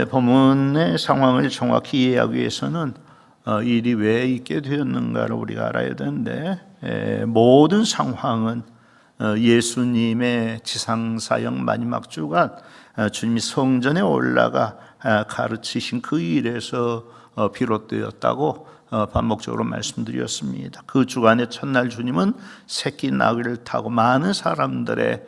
본문의 상황을 정확히 이해하기 위해서는 일이 왜 있게 되었는가를 우리가 알아야 되는데, 모든 상황은 예수님의 지상사역 마지막 주간 주님이 성전에 올라가 가르치신 그 일에서 비롯되었다고 반복적으로 말씀드렸습니다. 그 주간의 첫날 주님은 새끼 나귀를 타고 많은 사람들의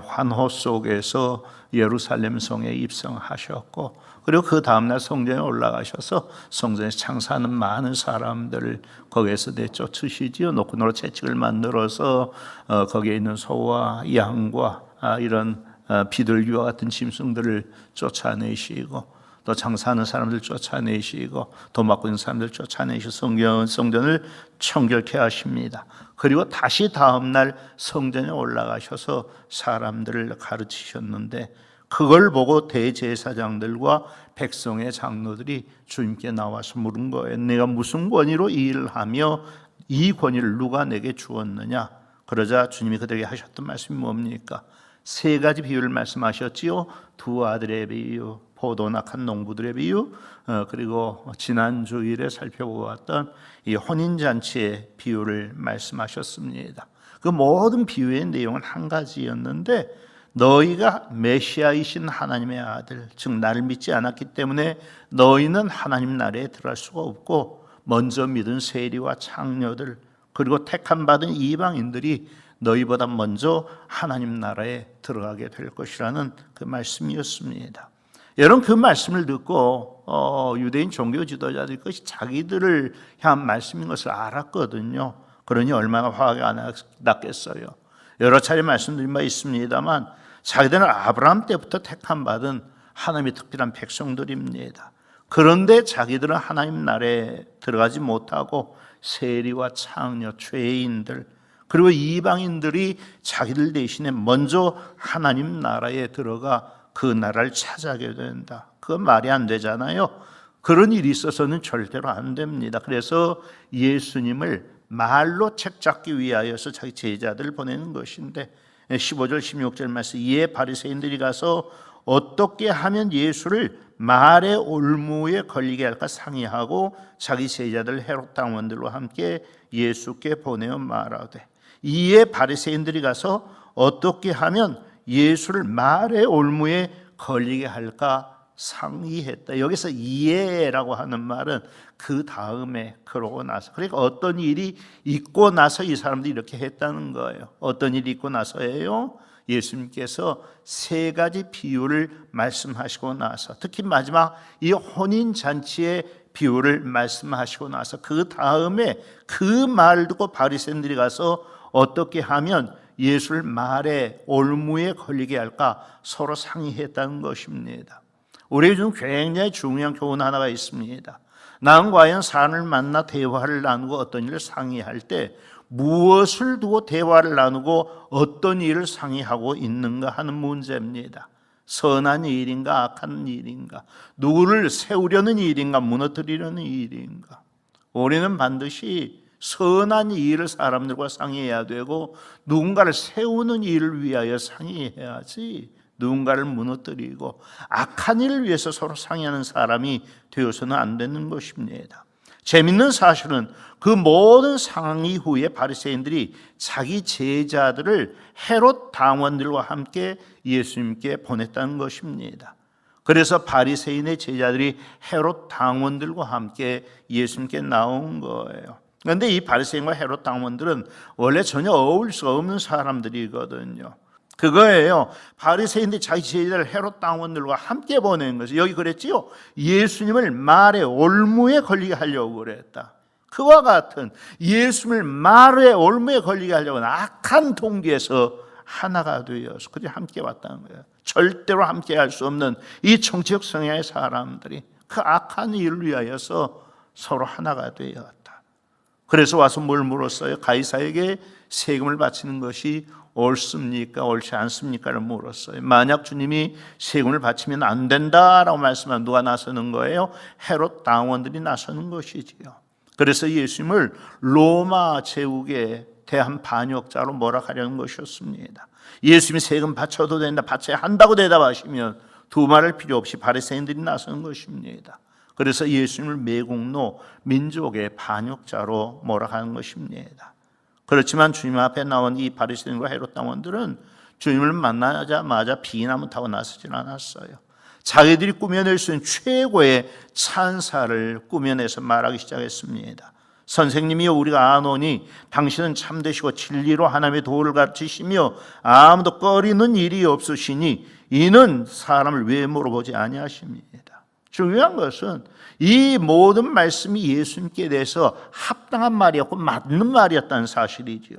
환호 속에서 예루살렘 성에 입성하셨고, 그리고 그 다음날 성전에 올라가셔서 성전에 장사하는 많은 사람들을 거기에서 내쫓으시지요. 노크노로 채찍을 만들어서 거기에 있는 소와 양과 이런 비둘기와 같은 짐승들을 쫓아내시고, 또 장사하는 사람들 쫓아내시고, 돈 받고 있는 사람들 쫓아내시고 성전을 청결케 하십니다. 그리고 다시 다음날 성전에 올라가셔서 사람들을 가르치셨는데, 그걸 보고 대제사장들과 백성의 장로들이 주님께 나와서 물은 거예요. 내가 무슨 권위로 이 일을 하며 이 권위를 누가 내게 주었느냐? 그러자 주님이 그들에게 하셨던 말씀이 뭡니까? 세 가지 비유를 말씀하셨지요. 두 아들의 비유, 포도 낙한 농부들의 비유, 그리고 지난 주일에 살펴보았던 이 혼인잔치의 비유를 말씀하셨습니다. 그 모든 비유의 내용은 한 가지였는데, 너희가 메시아이신 하나님의 아들, 즉 나를 믿지 않았기 때문에 너희는 하나님 나라에 들어갈 수가 없고, 먼저 믿은 세리와 창녀들 그리고 택함 받은 이방인들이 너희보다 먼저 하나님 나라에 들어가게 될 것이라는 그 말씀이었습니다. 여러분, 그 말씀을 듣고 유대인 종교 지도자들이 그것이 자기들을 향한 말씀인 것을 알았거든요. 그러니 얼마나 화가 났겠어요. 여러 차례 말씀드린 바 있습니다만, 자기들은 아브라함 때부터 택함 받은 하나님의 특별한 백성들입니다. 그런데 자기들은 하나님 나라에 들어가지 못하고 세리와 창녀, 죄인들 그리고 이방인들이 자기들 대신에 먼저 하나님 나라에 들어가 그 나라를 차지하게 된다. 그건 말이 안 되잖아요. 그런 일이 있어서는 절대로 안 됩니다. 그래서 예수님을 말로 책잡기 위하여서 자기 제자들을 보내는 것인데, 15절 16절 말씀, 이에 바리새인들이 가서 어떻게 하면 예수를 말의 올무에 걸리게 할까 상의하고 자기 제자들 헤롯 당원들과 함께 예수께 보내어 말하되, 이에 바리새인들이 가서 어떻게 하면 예수를 말의 올무에 걸리게 할까 상의했다. 여기서 이해라고 하는 말은 그 다음에, 그러고 나서, 그러니까 어떤 일이 있고 나서 이 사람들이 이렇게 했다는 거예요. 어떤 일이 있고 나서예요? 예수님께서 세 가지 비유를 말씀하시고 나서, 특히 마지막 이 혼인잔치의 비유를 말씀하시고 나서 그 다음에 그 말을 듣고 바리새인들이 가서 어떻게 하면 예수를 말의 올무에 걸리게 할까 서로 상의했다는 것입니다. 우리에게 좀 굉장히 중요한 교훈 하나가 있습니다. 나는 과연 사람을 만나 대화를 나누고 어떤 일을 상의할 때 무엇을 두고 대화를 나누고 어떤 일을 상의하고 있는가 하는 문제입니다. 선한 일인가 악한 일인가, 누구를 세우려는 일인가 무너뜨리려는 일인가. 우리는 반드시 선한 일을 사람들과 상의해야 되고, 누군가를 세우는 일을 위하여 상의해야지 누군가를 무너뜨리고 악한 일을 위해서 서로 상의하는 사람이 되어서는 안 되는 것입니다. 재밌는 사실은 그 모든 상의 후에 바리새인들이 자기 제자들을 헤롯 당원들과 함께 예수님께 보냈다는 것입니다. 그래서 바리새인의 제자들이 헤롯 당원들과 함께 예수님께 나온 거예요. 그런데 이 바리새인과 헤롯 당원들은 원래 전혀 어울릴 수 없는 사람들이거든요. 그거예요. 바리새인들이 자기 제자를 헤롯 당원들과 함께 보낸 것이, 여기 그랬지요. 예수님을 말의 올무에 걸리게 하려고 그랬다. 그와 같은 예수님을 말의 올무에 걸리게 하려고 하는 악한 동기에서 하나가 되어서 그들이 함께 왔다는 거예요. 절대로 함께 할 수 없는 이 정치적 성향의 사람들이 그 악한 일을 위하여서 서로 하나가 되었다. 그래서 와서 뭘 물었어요? 가이사에게 세금을 바치는 것이 옳습니까? 옳지 않습니까?를 물었어요. 만약 주님이 세금을 바치면 안 된다라고 말씀하면 누가 나서는 거예요? 헤롯 당원들이 나서는 것이지요. 그래서 예수님을 로마 제국에 대한 반역자로 몰아가려는 것이었습니다. 예수님이 세금 바쳐도 된다, 바쳐야 한다고 대답하시면 두말할 필요 없이 바리새인들이 나서는 것입니다. 그래서 예수님을 매국노 민족의 반역자로 몰아가는 것입니다. 그렇지만 주님 앞에 나온 이 바리새인과 헤롯 당원들은 주님을 만나자마자 비난을 타고 나서질 않았어요. 자기들이 꾸며낼 수 있는 최고의 찬사를 꾸며내서 말하기 시작했습니다. 선생님이여, 우리가 아노니 당신은 참되시고 진리로 하나님의 도를 가르치시며 아무도 꺼리는 일이 없으시니 이는 사람을 외모로 보지 아니하십니다. 중요한 것은 이 모든 말씀이 예수님께 대해서 합당한 말이었고 맞는 말이었다는 사실이지요.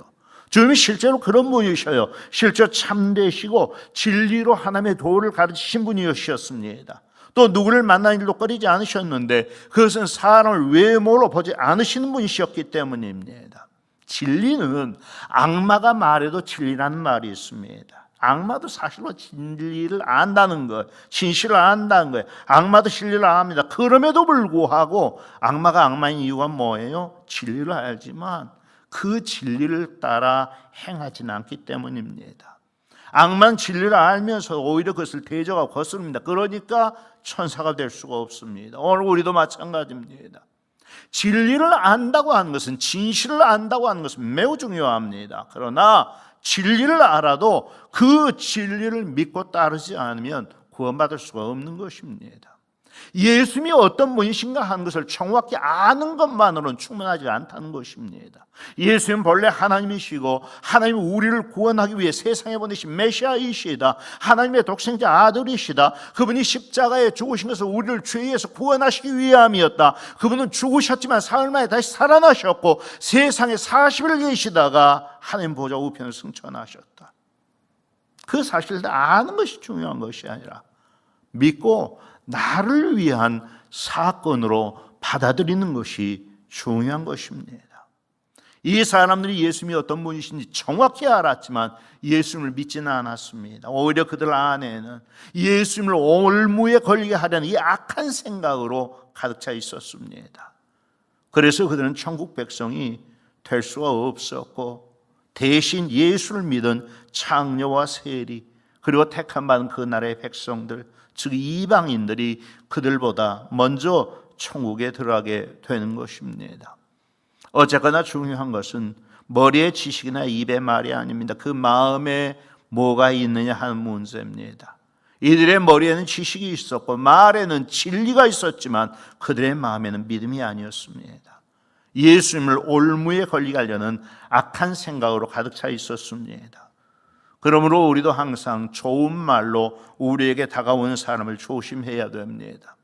주님이 실제로 그런 분이셔요. 실제로 참되시고 진리로 하나님의 도를 가르치신 분이셨습니다. 또 누구를 만나는 일도 꺼리지 않으셨는데 그것은 사람을 외모로 보지 않으시는 분이셨기 때문입니다. 진리는 악마가 말해도 진리라는 말이 있습니다. 악마도 사실로 진리를 안다는 것, 진실을 안다는 거예요. 악마도 진리를 압니다. 그럼에도 불구하고 악마가 악마인 이유가 뭐예요? 진리를 알지만 그 진리를 따라 행하지는 않기 때문입니다. 악마는 진리를 알면서 오히려 그것을 대적하고 거스릅니다. 그러니까 천사가 될 수가 없습니다. 오늘 우리도 마찬가지입니다. 진리를 안다고 하는 것은, 진실을 안다고 하는 것은 매우 중요합니다. 그러나 진리를 알아도 그 진리를 믿고 따르지 않으면 구원받을 수가 없는 것입니다. 예수님이 어떤 분이신가 하는 것을 정확히 아는 것만으로는 충분하지 않다는 것입니다. 예수님은 본래 하나님이시고 하나님이 우리를 구원하기 위해 세상에 보내신 메시아이시다. 하나님의 독생자 아들이시다. 그분이 십자가에 죽으신 것은 우리를 죄에서 구원하시기 위함이었다. 그분은 죽으셨지만 사흘 만에 다시 살아나셨고 세상에 40일 계시다가 하나님 보좌 우편을 승천하셨다. 그 사실을 아는 것이 중요한 것이 아니라 믿고 나를 위한 사건으로 받아들이는 것이 중요한 것입니다. 이 사람들이 예수님이 어떤 분이신지 정확히 알았지만 예수님을 믿지는 않았습니다. 오히려 그들 안에는 예수님을 올무에 걸리게 하려는 이 악한 생각으로 가득 차 있었습니다. 그래서 그들은 천국 백성이 될 수가 없었고 대신 예수를 믿은 창녀와 세리 그리고 택함 받은 그 나라의 백성들, 즉 이방인들이 그들보다 먼저 천국에 들어가게 되는 것입니다. 어쨌거나 중요한 것은 머리의 지식이나 입의 말이 아닙니다. 그 마음에 뭐가 있느냐 하는 문제입니다. 이들의 머리에는 지식이 있었고 말에는 진리가 있었지만 그들의 마음에는 믿음이 아니었습니다. 예수님을 올무에 걸리게 하려는 악한 생각으로 가득 차 있었습니다. 그러므로 우리도 항상 좋은 말로 우리에게 다가오는 사람을 조심해야 됩니다.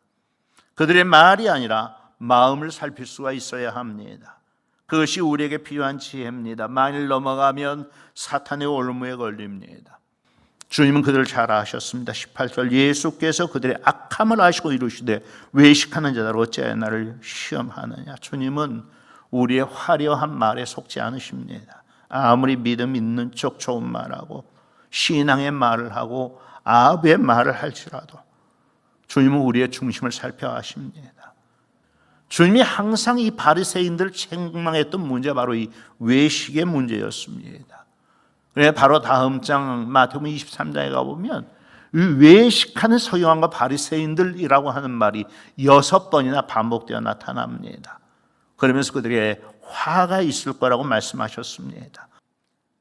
그들의 말이 아니라 마음을 살필 수가 있어야 합니다. 그것이 우리에게 필요한 지혜입니다. 만일 넘어가면 사탄의 올무에 걸립니다. 주님은 그들을 잘 아셨습니다. 18절 예수께서 그들의 악함을 아시고 이르시되 외식하는 자들 어찌하여 나를 시험하느냐. 주님은 우리의 화려한 말에 속지 않으십니다. 아무리 믿음 있는 척 좋은 말하고 신앙의 말을 하고 아합의 말을 할지라도 주님은 우리의 중심을 살펴하십니다. 주님이 항상 이 바리새인들을 책망했던 문제가 바로 이 외식의 문제였습니다. 그래서 바로 다음 장 마태복음 23장에 가보면 이 외식하는 서기관과 바리새인들이라고 하는 말이 6번이나 반복되어 나타납니다. 그러면서 그들에게 화가 있을 거라고 말씀하셨습니다.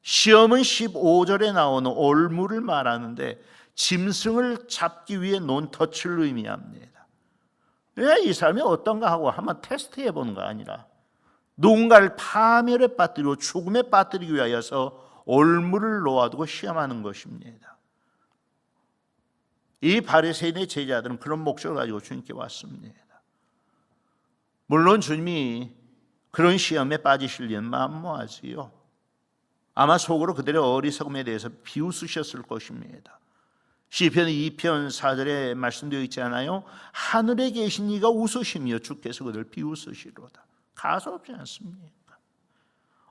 시험은 15절에 나오는 올무를 말하는데 짐승을 잡기 위해 놓은 덫을 의미합니다. 왜 이 사람이 어떤가 하고 한번 테스트해 보는 거 아니라 누군가를 파멸에 빠뜨리고 죽음에 빠뜨리기 위하여서 올무를 놓아두고 시험하는 것입니다. 이 바리새인의 제자들은 그런 목적을 가지고 주님께 왔습니다. 물론 주님이 그런 시험에 빠지실 리는 만무하지요. 아마 속으로 그들의 어리석음에 대해서 비웃으셨을 것입니다. 시편 2편 4절에 말씀되어 있지 않아요? 하늘에 계신 이가 웃으시며 주께서 그들 비웃으시로다. 가소롭지 않습니까?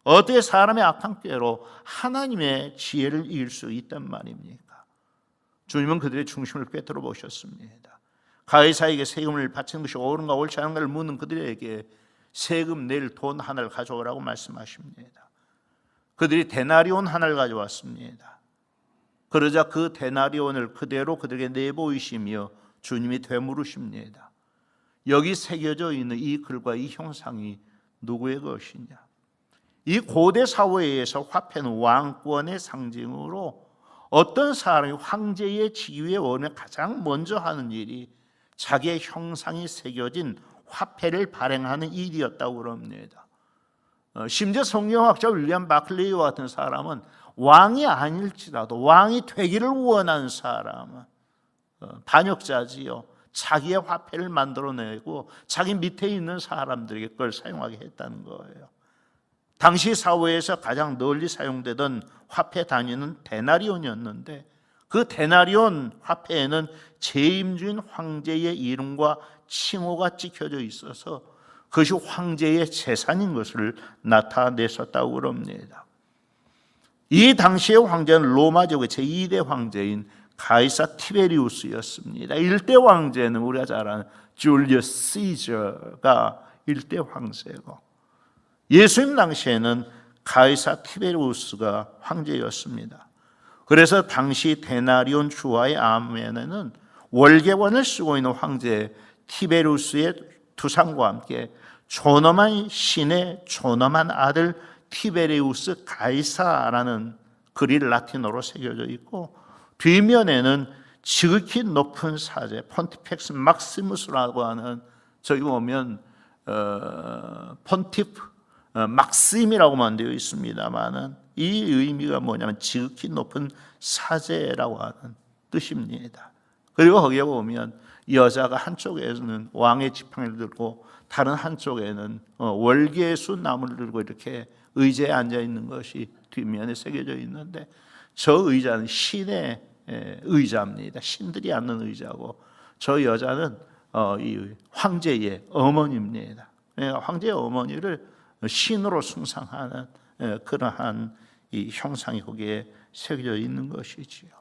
어떻게 사람의 악한 꾀로 하나님의 지혜를 이길 수 있단 말입니까? 주님은 그들의 중심을 꿰뚫어 보셨습니다. 가이사에게 세금을 바치는 것이 옳은가 옳지 않은가를 묻는 그들에게 세금 낼 돈 하나를 가져오라고 말씀하십니다. 그들이 데나리온 하나를 가져왔습니다. 그러자 그 데나리온을 그대로 그들에게 내보이시며 주님이 되물으십니다. 여기 새겨져 있는 이 글과 이 형상이 누구의 것이냐? 이 고대 사회에서 화폐는 왕권의 상징으로 어떤 사람이 황제의 지위에 오르면 가장 먼저 하는 일이 자기의 형상이 새겨진 화폐를 발행하는 일이었다고 그럽니다. 심지어 성경학자 윌리엄 바클리와 같은 사람은 왕이 아닐지라도 왕이 되기를 원하는 사람은 반역자지요. 자기의 화폐를 만들어내고 자기 밑에 있는 사람들에게 그걸 사용하게 했다는 거예요. 당시 사회에서 가장 널리 사용되던 화폐 단위는 데나리온이었는데 그 데나리온 화폐에는 재임 중인 황제의 이름과 칭호가 찍혀져 있어서 그것이 황제의 재산인 것을 나타냈었다고 그럽니다. 이 당시의 황제는 로마 제국의 제2대 황제인 가이사 티베리우스였습니다. 1대 황제는 우리가 잘 아는 줄리어스 시저가 1대 황제고 예수님 당시에는 가이사 티베리우스가 황제였습니다. 그래서 당시 데나리온 주화의 아멘에는 월계관을 쓰고 있는 황제 티베리우스의 두상과 함께 존엄한 신의 존엄한 아들 티베리우스 가이사라는 글이 라틴어로 새겨져 있고 뒷면에는 지극히 높은 사제 폰티펙스 막시무스라고 하는 저기 보면 폰티프 막심이라고만 되어 있습니다만은 이 의미가 뭐냐면 지극히 높은 사제라고 하는 뜻입니다. 그리고 거기에 보면 여자가 한쪽에는 왕의 지팡이를 들고 다른 한쪽에는 월계수 나무를 들고 이렇게 의자에 앉아 있는 것이 뒷면에 새겨져 있는데 저 의자는 신의 의자입니다. 신들이 앉는 의자고 저 여자는 이 황제의 어머니입니다. 황제의 어머니를 신으로 숭상하는 그러한 이 형상이 거기에 새겨져 있는 것이지요.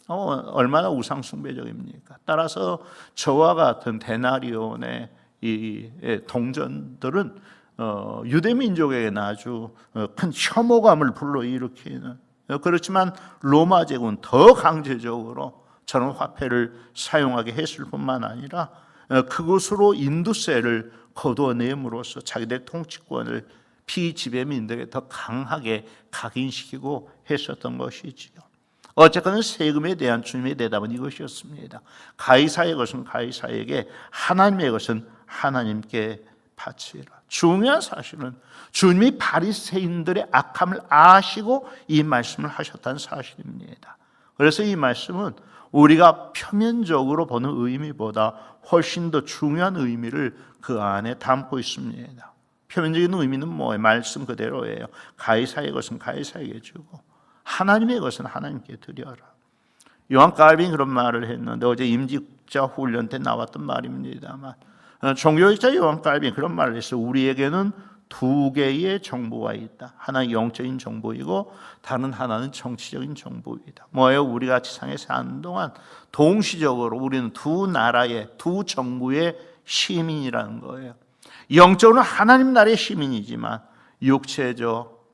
얼마나 우상 숭배적입니까? 따라서 저와 같은 데나리온의 이 동전들은 유대 민족에게는 아주 큰 혐오감을 불러일으키는 그렇지만 로마 제국은 더 강제적으로 저런 화폐를 사용하게 했을 뿐만 아니라 그것으로 인두세를 거둬내므로써 자기들 통치권을 피지배민들에게 더 강하게 각인시키고 했었던 것이지요. 어쨌거나 세금에 대한 주님의 대답은 이것이었습니다. 가이사의 것은 가이사에게, 하나님의 것은 하나님께 바치라. 중요한 사실은 주님이 바리새인들의 악함을 아시고 이 말씀을 하셨다는 사실입니다. 그래서 이 말씀은 우리가 표면적으로 보는 의미보다 훨씬 더 중요한 의미를 그 안에 담고 있습니다. 표면적인 의미는 뭐예요? 말씀 그대로예요. 가이사의 것은 가이사에게 주고 하나님의 것은 하나님께 드려라. 요한 칼빈이 그런 말을 했는데 어제 임직자 훈련 때 나왔던 말입니다만 종교학자 요한 칼빈이 그런 말을 했어요. 우리에게는 두 개의 정보가 있다. 하나는 영적인 정보이고 다른 하나는 정치적인 정보이다. 뭐예요? 우리가 지상에 사는 동안 동시적으로 우리는 두 나라의 두 정부의 시민이라는 거예요. 영적으로는 하나님 나라의 시민이지만 육체적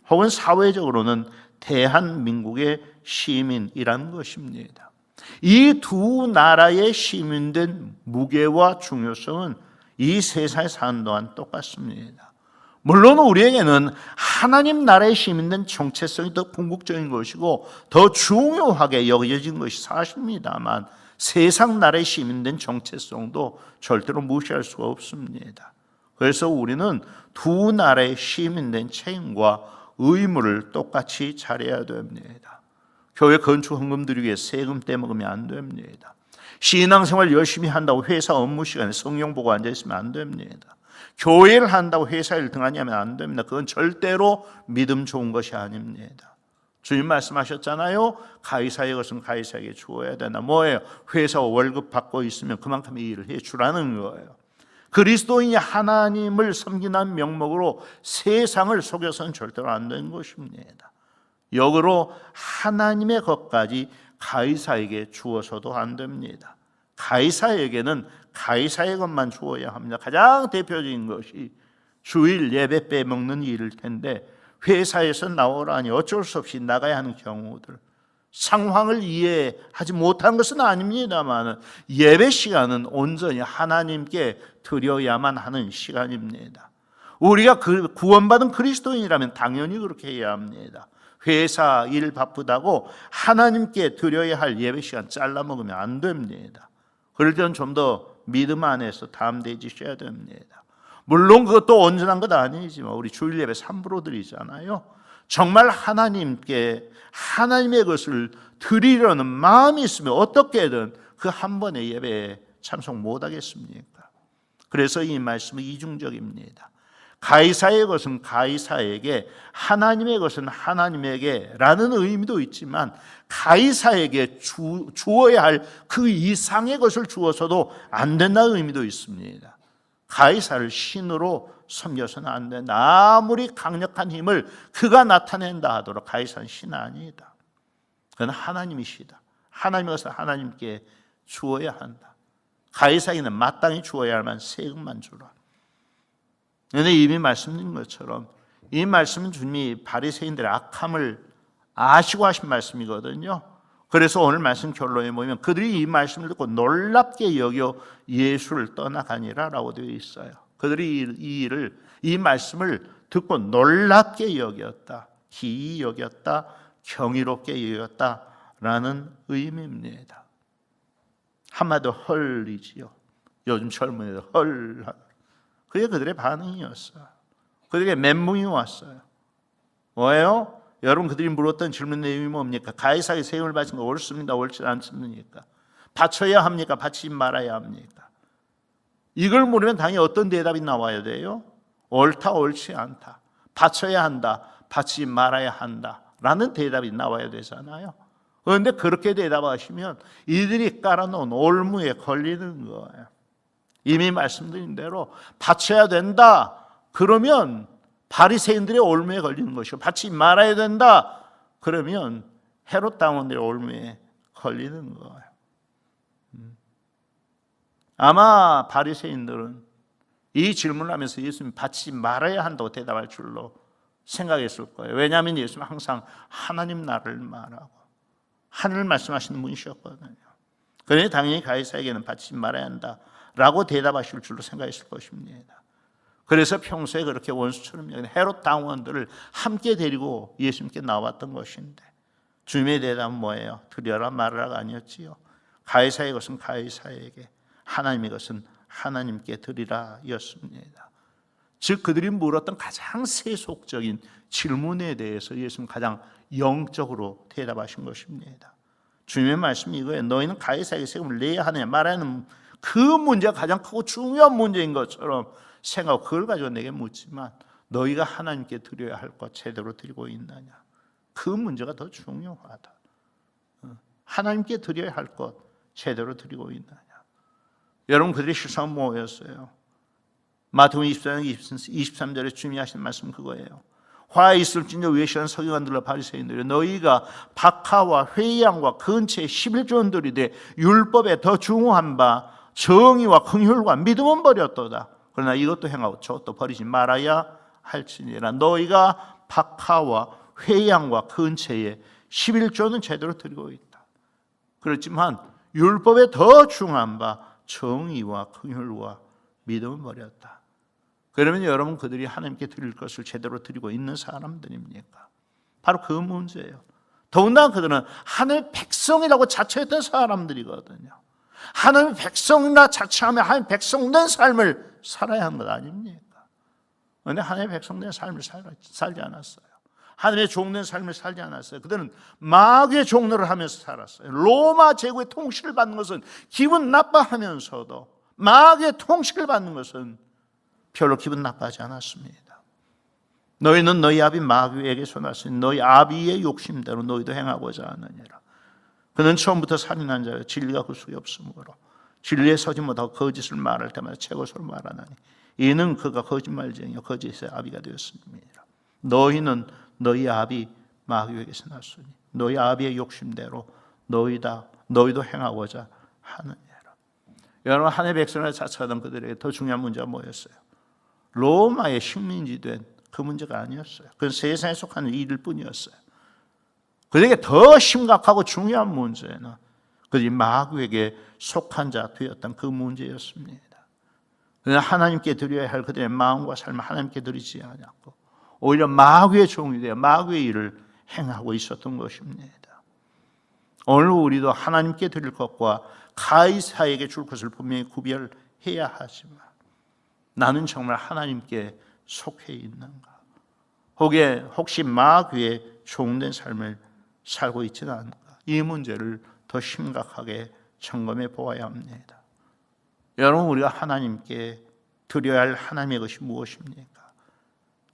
혹은 사회적으로는 대한민국의 시민이라는 것입니다. 이 두 나라의 시민된 무게와 중요성은 이 세상에 사는 동안 똑같습니다. 물론 우리에게는 하나님 나라의 시민된 정체성이 더 궁극적인 것이고 더 중요하게 여겨진 것이 사실입니다만 세상 나라의 시민된 정체성도 절대로 무시할 수가 없습니다. 그래서 우리는 두 나라의 시민된 책임과 의무를 똑같이 잘해야 됩니다. 교회 건축 헌금 드리기 위해 세금 떼먹으면 안 됩니다. 신앙생활 열심히 한다고 회사 업무 시간에 성경 보고 앉아있으면 안 됩니다. 교회를 한다고 회사 일 등하냐면 안 됩니다. 그건 절대로 믿음 좋은 것이 아닙니다. 주님 말씀하셨잖아요. 가이사의 것은 가이사에게 주어야 된다. 뭐예요? 회사 월급 받고 있으면 그만큼의 일을 해주라는 거예요. 그리스도인이 하나님을 섬기는 명목으로 세상을 속여서는 절대로 안 되는 것입니다. 역으로 하나님의 것까지 가이사에게 주어서도 안 됩니다. 가이사에게는 가이사의 것만 주어야 합니다. 가장 대표적인 것이 주일 예배 빼먹는 일일 텐데 회사에서 나오라니 어쩔 수 없이 나가야 하는 경우들, 상황을 이해하지 못한 것은 아닙니다만 예배 시간은 온전히 하나님께 드려야만 하는 시간입니다. 우리가 구원받은 그리스도인이라면 당연히 그렇게 해야 합니다. 회사 일 바쁘다고 하나님께 드려야 할 예배 시간 잘라 먹으면 안 됩니다. 그럴 때는 좀 더 믿음 안에서 담대해지셔야 됩니다. 물론 그것도 온전한 것 아니지만 우리 주일 예배 3부로 드리잖아요. 정말 하나님께 하나님의 것을 드리려는 마음이 있으면 어떻게든 그 한 번의 예배에 참석 못하겠습니까? 그래서 이 말씀은 이중적입니다. 가이사의 것은 가이사에게, 하나님의 것은 하나님에게 라는 의미도 있지만 가이사에게 주어야 할 그 이상의 것을 주어서도 안 된다는 의미도 있습니다. 가이사를 신으로 섬겨서는 안 된다. 아무리 강력한 힘을 그가 나타낸다 하도록 가이사는 신 아니다. 그건 하나님이시다. 하나님의 것을 하나님께 주어야 한다. 가이사에게는 마땅히 주어야 할 만한 세금만 주라. 그런데 이미 말씀드린 것처럼 이 말씀은 주님이 바리새인들의 악함을 아시고 하신 말씀이거든요. 그래서 오늘 말씀 결론에 보면 그들이 이 말씀을 듣고 놀랍게 여겨 예수를 떠나가니라라고 되어 있어요. 그들이 이 말씀을 듣고 놀랍게 여겼다, 기이 여겼다, 경이롭게 여겼다라는 의미입니다. 한마디로 헐이지요. 요즘 젊은 애들 헐. 그게 그들의 반응이었어요. 그들에게 멘붕이 왔어요. 뭐예요? 여러분 그들이 물었던 질문 내용이 뭡니까? 가이사에게 세금을 바친 거 옳습니다, 옳지 않습니까? 바쳐야 합니까, 바치지 말아야 합니까? 이걸 물으면 당연히 어떤 대답이 나와야 돼요? 옳다, 옳지 않다, 바쳐야 한다, 바치지 말아야 한다 라는 대답이 나와야 되잖아요. 그런데 그렇게 대답하시면 이들이 깔아놓은 올무에 걸리는 거예요. 이미 말씀드린 대로 바쳐야 된다 그러면 바리새인들의 올무에 걸리는 것이고, 바치지 말아야 된다 그러면 헤롯 당원들의 올무에 걸리는 거예요. 아마 바리새인들은 이 질문을 하면서 예수님 바치지 말아야 한다고 대답할 줄로 생각했을 거예요. 왜냐하면 예수님은 항상 하나님 나라를 말하고 하늘을 말씀하시는 분이셨거든요. 그러니 당연히 가이사에게는 바치지 말아야 한다라고 대답하실 줄로 생각했을 것입니다. 그래서 평소에 그렇게 원수처럼 여기는 헤롯 당원들을 함께 데리고 예수님께 나왔던 것인데 주님의 대답은 뭐예요? 드려라 말하라가 아니었지요. 가이사의 것은 가이사에게, 하나님의 것은 하나님께 드리라 였습니다. 즉 그들이 물었던 가장 세속적인 질문에 대해서 예수님은 가장 영적으로 대답하신 것입니다. 주님의 말씀이 이거예요. 너희는 가이사에게 세금을 내야 하느냐 말아야 하는 그 문제가 가장 크고 중요한 문제인 것처럼 생각하고 그걸 가지고 내게 묻지만 너희가 하나님께 드려야 할 것 제대로 드리고 있느냐, 그 문제가 더 중요하다. 하나님께 드려야 할 것 제대로 드리고 있느냐. 여러분 그들의 실상은 뭐였어요? 마태복음 24장 23절에 주님이 하신 말씀 그거예요. 화에 있을진저 외식하는 서기관들과 바리새인들이 너희가 박하와 회양과 근처의 11조원들이 돼 율법에 더 중요한 바 정의와 긍휼과 믿음은 버렸도다. 그러나 이것도 행하고 저것도 버리지 말아야 할지니라. 너희가 박하와 회양과 근처에 11조는 제대로 드리고 있다. 그렇지만 율법에 더 중요한 바 정의와 긍휼과 믿음은 버렸다. 그러면 여러분 그들이 하나님께 드릴 것을 제대로 드리고 있는 사람들입니까? 바로 그 문제예요. 더군다나 그들은 하나님의 백성이라고 자처했던 사람들이거든요. 하나님의 백성이라 자처하며 하나님의 백성된 삶을 살아야 하는 것 아닙니까? 그런데 하나님의 백성된 삶을 살지 않았어요. 하나님의 종된 삶을 살지 않았어요. 그들은 마귀의 종노를 하면서 살았어요. 로마 제국의 통치를 받는 것은 기분 나빠하면서도 마귀의 통치를 받는 것은 별로 기분 나빠하지 않았습니다. 너희는 너희 아비 마귀에게서 났으니 너희 아비의 욕심대로 너희도 행하고자 하느니라. 그는 처음부터 살인한 자여 진리가 그 속에 없으므로 진리에 서지 못하고 거짓을 말할 때마다 최고소로 말하나니 이는 그가 거짓말쟁이요 거짓의 아비가 되었습니다. 너희는 너희 아비 마귀에게서 났으니 너희 아비의 욕심대로 너희도 행하고자 하느니라. 여러분 하나님의 백성을 자처하던 그들에게 더 중요한 문제가 뭐였어요? 로마의 식민지 된 그 문제가 아니었어요. 그건 세상에 속하는 일일 뿐이었어요. 그에게 더 심각하고 중요한 문제는 그들이 마귀에게 속한 자 되었던 그 문제였습니다. 그러나 하나님께 드려야 할 그들의 마음과 삶을 하나님께 드리지 않았고 오히려 마귀의 종이 되어 마귀의 일을 행하고 있었던 것입니다. 오늘 우리도 하나님께 드릴 것과 가이사에게 줄 것을 분명히 구별해야 하지만 나는 정말 하나님께 속해 있는가? 혹시 마귀의 종된 삶을 살고 있지는 않은가? 이 문제를 더 심각하게 점검해 보아야 합니다. 여러분, 우리가 하나님께 드려야 할 하나님의 것이 무엇입니까?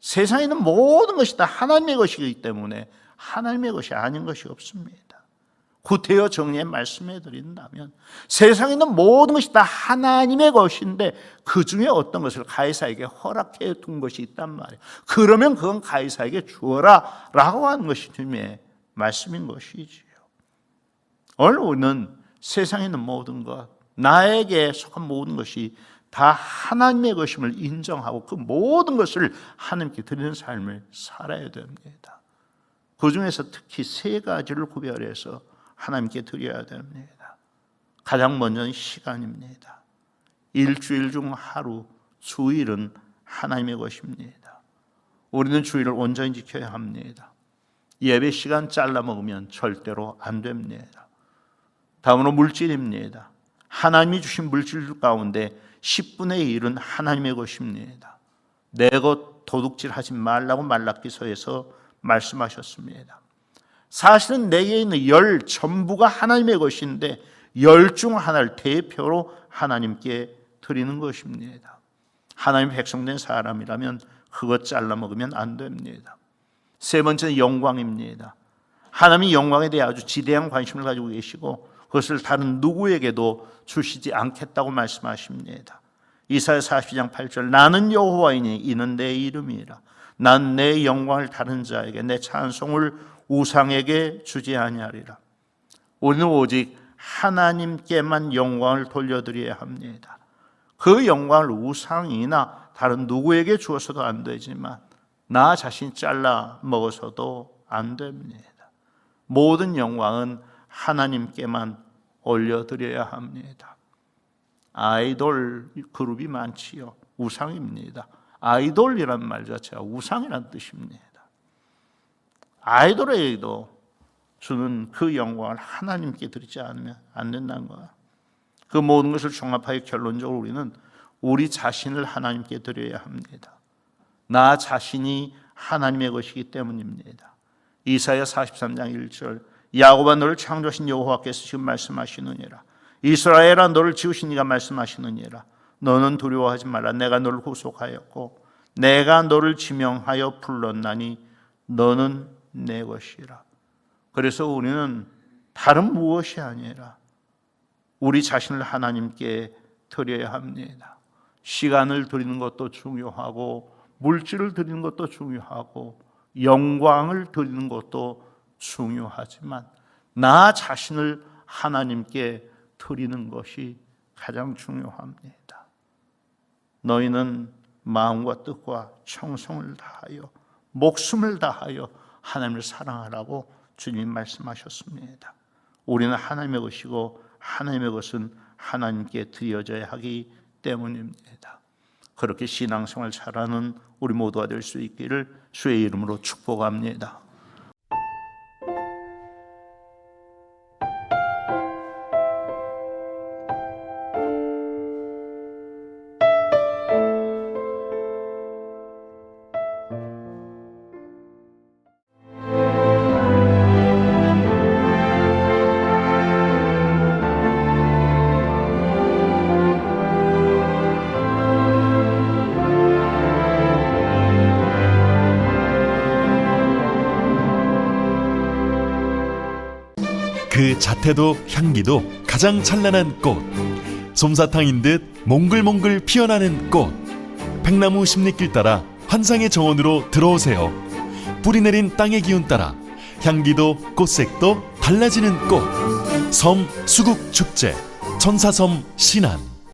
세상에 있는 모든 것이 다 하나님의 것이기 때문에 하나님의 것이 아닌 것이 없습니다. 구태여 정리해 말씀해 드린다면 세상에 있는 모든 것이 다 하나님의 것인데 그 중에 어떤 것을 가이사에게 허락해 둔 것이 있단 말이에요. 그러면 그건 가이사에게 주어라 라고 하는 것이 주님의 말씀인 것이지요. 오늘 우리는 세상에 있는 모든 것, 나에게 속한 모든 것이 다 하나님의 것임을 인정하고 그 모든 것을 하나님께 드리는 삶을 살아야 됩니다. 그 중에서 특히 세 가지를 구별해서 하나님께 드려야 됩니다. 가장 먼저는 시간입니다. 일주일 중 하루, 주일은 하나님의 것입니다. 우리는 주일을 온전히 지켜야 합니다. 예배 시간 잘라 먹으면 절대로 안 됩니다. 다음으로 물질입니다. 하나님이 주신 물질 가운데 10분의 1은 하나님의 것입니다. 내 것 도둑질하지 말라고 말라기서에서 말씀하셨습니다. 사실은 내게 있는 열 전부가 하나님의 것인데 열 중 하나를 대표로 하나님께 드리는 것입니다. 하나님 백성된 사람이라면 그것 잘라 먹으면 안 됩니다. 세 번째는 영광입니다. 하나님이 영광에 대해 아주 지대한 관심을 가지고 계시고 그것을 다른 누구에게도 주시지 않겠다고 말씀하십니다. 이사야 42장 8절 나는 여호와이니 이는 내 이름이라 난 내 영광을 다른 자에게 내 찬송을 우상에게 주지 아니하리라. 우리는 오직 하나님께만 영광을 돌려드려야 합니다. 그 영광을 우상이나 다른 누구에게 주어서도 안 되지만 나 자신 잘라 먹어서도 안 됩니다. 모든 영광은 하나님께만 올려드려야 합니다. 아이돌 그룹이 많지요. 우상입니다. 아이돌이란 말 자체가 우상이란 뜻입니다. 아이돌에게도 주는 그 영광을 하나님께 드리지 않으면 안 된다는 거야. 그 모든 것을 종합하여 결론적으로 우리는 우리 자신을 하나님께 드려야 합니다. 나 자신이 하나님의 것이기 때문입니다. 이사야 43장 1절 야곱아 너를 창조하신 여호와께서 지금 말씀하시느니라. 이스라엘아 너를 지으신 이가 말씀하시느니라. 너는 두려워하지 말라. 내가 너를 구속하였고 내가 너를 지명하여 불렀나니 너는 내 것이라. 그래서 우리는 다른 무엇이 아니라 우리 자신을 하나님께 드려야 합니다. 시간을 드리는 것도 중요하고 물질을 드리는 것도 중요하고 영광을 드리는 것도 중요하지만 나 자신을 하나님께 드리는 것이 가장 중요합니다. 너희는 마음과 뜻과 청성을 다하여 목숨을 다하여 하나님을 사랑하라고 주님이 말씀하셨습니다. 우리는 하나님의 것이고 하나님의 것은 하나님께 드려져야 하기 때문입니다. 그렇게 신앙생활 잘하는 우리 모두가 될 수 있기를 주의 이름으로 축복합니다. 그 자태도 향기도 가장 찬란한 꽃, 솜사탕인 듯 몽글몽글 피어나는 꽃. 백나무 십리길 따라 환상의 정원으로 들어오세요. 뿌리 내린 땅의 기운 따라 향기도 꽃색도 달라지는 꽃. 섬 수국축제 천사섬 신안.